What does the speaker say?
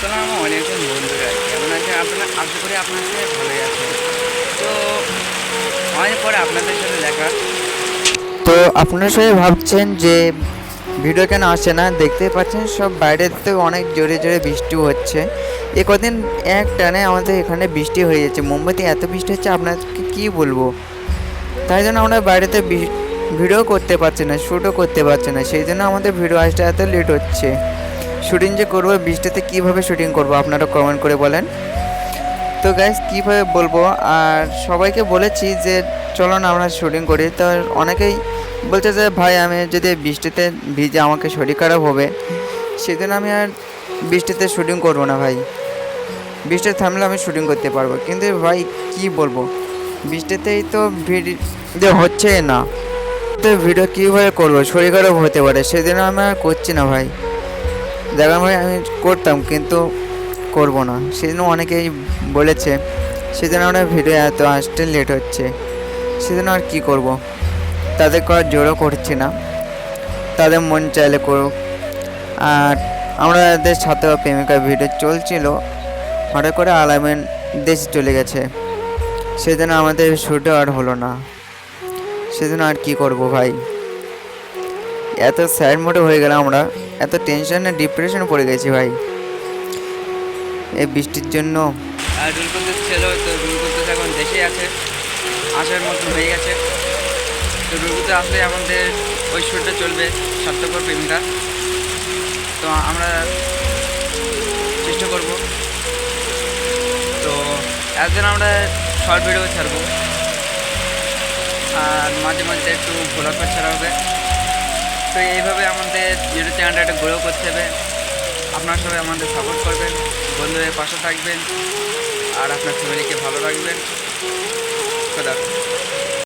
আসসালামু আলাইকুম বন্ধুরা, কেমন আছেন আপনারা? আশা করি আপনাদের ভালোই আছেন। তো অনেক পরে আপনাদের সাথে দেখা। তো আপনারা সবাই ভাবছেন যে ভিডিও কেন আসে না, দেখতেই পাচ্ছেন সব বাইরে থেকে অনেক জোরে জোরে বৃষ্টি হচ্ছে। এ কদিন এক টানে আমাদের এখানে বৃষ্টি হয়ে যাচ্ছে, মুম্বাইতে এত বৃষ্টি হচ্ছে আপনাদেরকে কী বলবো। তাই জন্য আমরা বাইরেতে ভিডিও করতে পারছি না, শ্যুটও করতে পারছি না, সেই জন্য আমাদের ভিডিও আসতে এত লেট হচ্ছে। শুটিং যে করবো বৃষ্টিতে, কীভাবে শুটিং করবো আপনারা কমেন্ট করে বলেন। তো গাইস কীভাবে বলবো, আর সবাইকে বলেছি যে চলো না আমরা শুটিং করি। তো অনেকেই বলছে যে ভাই আমি যদি বৃষ্টিতে ভিজে আমাকে শরীর খারাপ হবে, সেজন্য আমি আর বৃষ্টিতে শুটিং করবো না ভাই। বৃষ্টি থামলে আমি শুটিং করতে পারবো, কিন্তু ভাই কি বলবো, বৃষ্টিতেই তো ভিডিও হচ্ছে না। তো ভিডিও কীভাবে করবো, শরীর খারাপ হতে পারে, সেজন্য আমি আর করছি না ভাই। দেখা ভাই আমি করতাম কিন্তু করব না, সেজন্য অনেকেই বলেছে, সেজন্য আমরা ভিডিও এত আসতে লেট হচ্ছে। সেজন্য আর কি করব, তাদের করার জোরও করছি না, তাদের মন চাইলে করুক। আর আমাদের সাথে প্রেমিকা ভিডিও চলছিল, হঠাৎ করে আলামিন দেশে চলে গেছে, সেজন্য আমাদের শ্যুটও আর হলো না। সেজন্য আর কি করব ভাই, এত স্যাড মোডে হয়ে গেলাম আমরা, এত টেনশনে ডিপ্রেশনে পড়ে গেছি ভাই এই বৃষ্টির জন্য। আর রুলকুদ্দুস ছিল, তো রুলকুদ্দুস এখন দেশে আছে, আসার মতন হয়ে গেছে। তো রুলকুদ্দুস আসলে আমাদের ওই শ্যুটটা চলবে, স্বার্থপর প্রেমিকা। তো আমরা চেষ্টা করব। তো একদিন আমরা শর্ট ভিডিও ছাড়বো, আর মাঝে মাঝে একটু ভ্লগ ছাড়া হবে। তো এইভাবে আমাদের ইউটিউব চ্যানেলটা একটা গ্রো করতে হবে। আপনারা সবাই আমাদের সাপোর্ট করবেন, বন্ধুদের পাশে থাকবেন, আর আপনার ফ্যামিলিকে ভালো রাখবেন। খোদা হাফেজ।